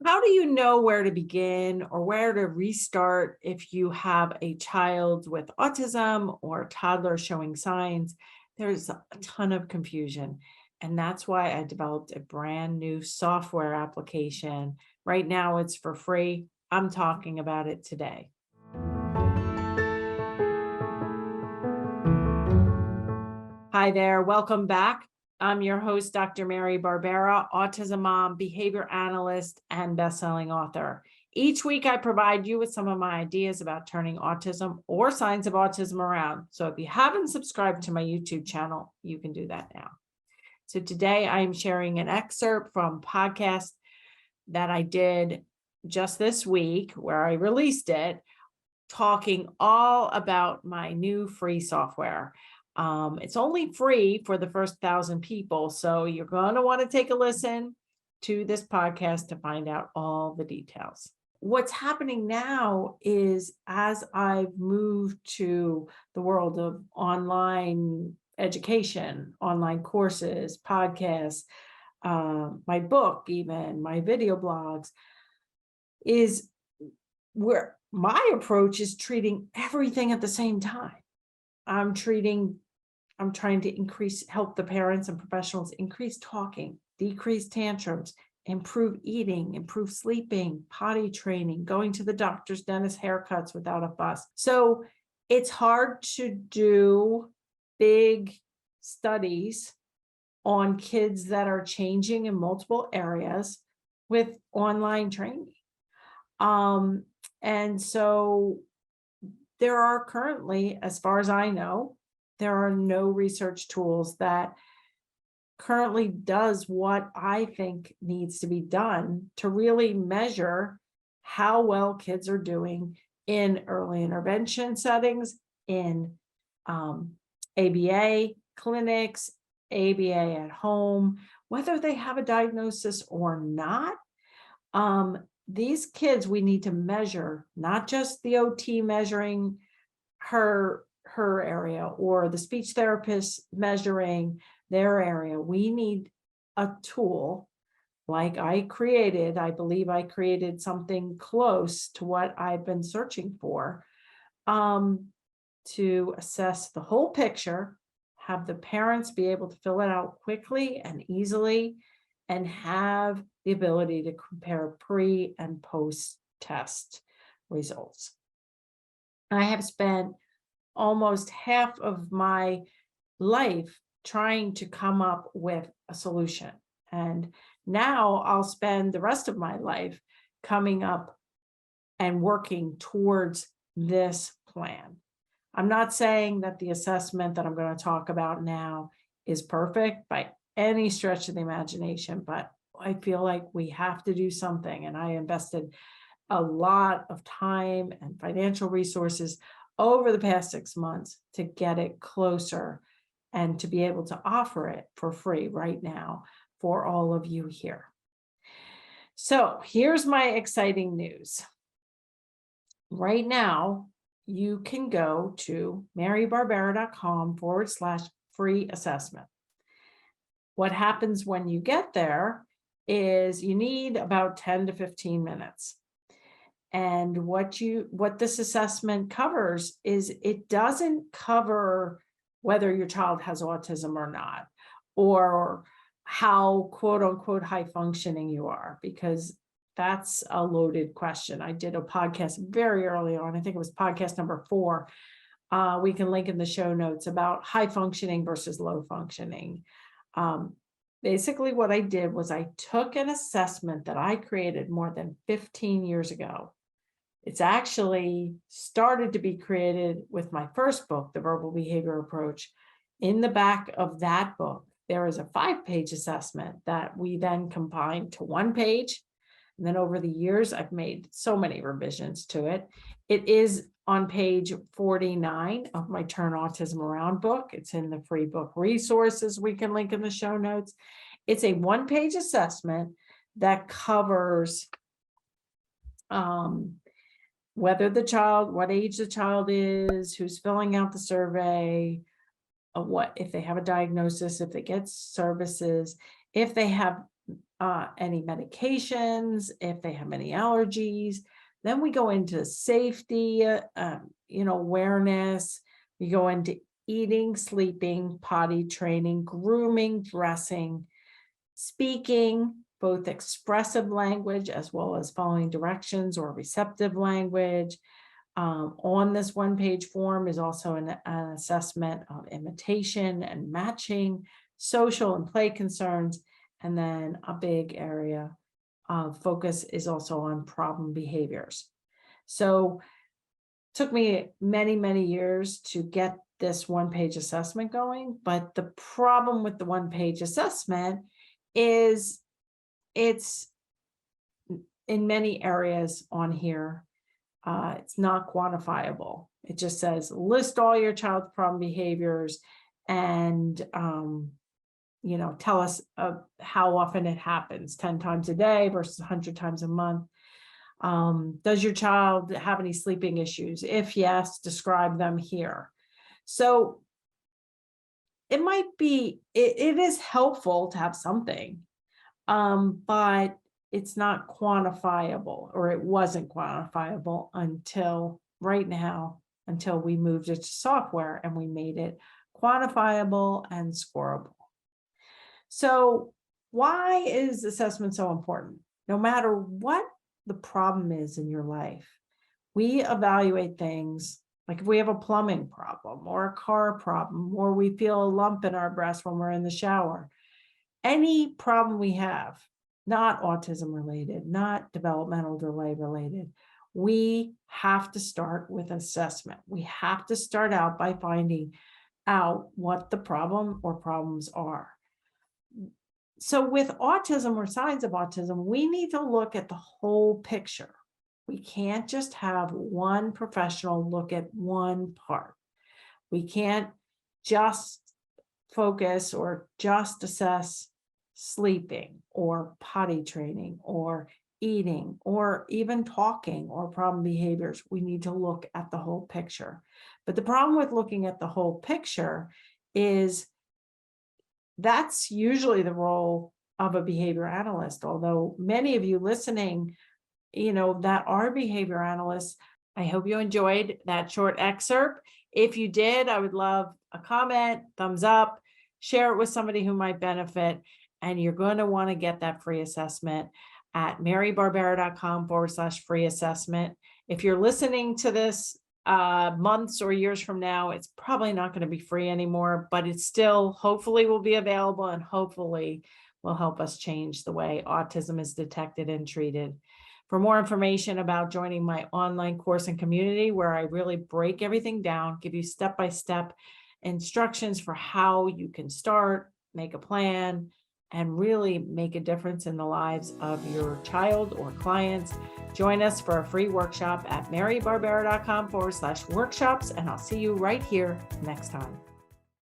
How do you know where to begin or where to restart if you have a child with autism or a toddler showing signs? There's a ton of confusion. And that's why I developed a brand new software application. Right now, it's for free. I'm talking about it today. Hi there. Welcome back. I'm your host, Dr. Mary Barbera, autism mom, behavior analyst, and best-selling author. Each week, I provide you with some of my ideas about turning autism or signs of autism around. So if you haven't subscribed to my YouTube channel, you can do that now. So today, I am sharing an excerpt from a podcast that I did just this week, where I released it, talking all about my new free software. It's only free for the first 1,000 people. So you're going to want to take a listen to this podcast to find out all the details. What's happening now is, as I've moved to the world of online education, online courses, podcasts, my book, even my video blogs, is where my approach is treating everything at the same time. I'm trying to help the parents and professionals increase talking, decrease tantrums, improve eating, improve sleeping, potty training, going to the doctor's, dentist, haircuts without a fuss. So it's hard to do big studies on kids that are changing in multiple areas with online training. And so there are currently, as far as I know, there are no research tools that currently does what I think needs to be done to really measure how well kids are doing in early intervention settings, in ABA clinics, ABA at home, whether they have a diagnosis or not. These kids, we need to measure, not just the OT measuring her area or the speech therapist measuring their area. We need a tool like I believe I created something close to what I've been searching for, to assess the whole picture, have the parents be able to fill it out quickly and easily, and have the ability to compare pre and post test results. I have spent almost half of my life trying to come up with a solution. And now I'll spend the rest of my life coming up and working towards this plan. I'm not saying that the assessment that I'm going to talk about now is perfect by any stretch of the imagination, but I feel like we have to do something. And I invested a lot of time and financial resources over the past 6 months to get it closer and to be able to offer it for free right now for all of you here. So here's my exciting news. Right now, you can go to marybarbera.com/free assessment. What happens when you get there is you need about 10 to 15 minutes. And what this assessment covers is, it doesn't cover whether your child has autism or not, or how quote unquote high functioning you are, because that's a loaded question. I did a podcast very early on, I think it was podcast number 4. We can link in the show notes about high functioning versus low functioning. Basically what I did was I took an assessment that I created more than 15 years ago. It's actually started to be created with my first book, The Verbal Behavior Approach. In the back of that book, there is a 5-page assessment that we then combined to 1 page. And then over the years, I've made so many revisions to it. It is on page 49 of my Turn Autism Around book. It's in the free book resources. We can link in the show notes. It's a 1-page assessment that covers what age the child is, who's filling out the survey, if they have a diagnosis, if they get services, if they have any medications, if they have any allergies. Then we go into safety, awareness. We go into eating, sleeping, potty training, grooming, dressing, speaking, both expressive language as well as following directions or receptive language. On this one-page form is also an assessment of imitation and matching, social and play concerns, and then a big area of focus is also on problem behaviors. So it took me many, many years to get this one-page assessment going, but the problem with the one-page assessment is it's in many areas on here. It's not quantifiable. It just says list all your child's problem behaviors and tell us how often it happens, 10 times a day versus 100 times a month. Does your child have any sleeping issues? If yes, describe them here. So it might be, it is helpful to have something, but it's not quantifiable, or it wasn't quantifiable until right now, until we moved it to software and we made it quantifiable and scoreable. So why is assessment so important? No matter what the problem is in your life, we evaluate things like if we have a plumbing problem or a car problem, or we feel a lump in our breast when we're in the shower. Any problem we have, not autism related, not developmental delay related, we have to start with assessment. We have to start out by finding out what the problem or problems are. So with autism or signs of autism, we need to look at the whole picture. We can't just have one professional look at one part. We can't just focus or just assess sleeping or potty training or eating or even talking or problem behaviors. We need to look at the whole picture. But the problem with looking at the whole picture is that's usually the role of a behavior analyst. Although many of you listening, that are behavior analysts, I hope you enjoyed that short excerpt. If you did, I would love a comment, thumbs up, share it with somebody who might benefit. And you're going to want to get that free assessment at marybarbera.com/free assessment. If you're listening to this months or years from now, it's probably not going to be free anymore, but it still hopefully will be available and hopefully will help us change the way autism is detected and treated. For more information about joining my online course and community, where I really break everything down, give you step-by-step instructions for how you can start, make a plan, and really make a difference in the lives of your child or clients, join us for a free workshop at marybarbera.com/workshops, and I'll see you right here next time.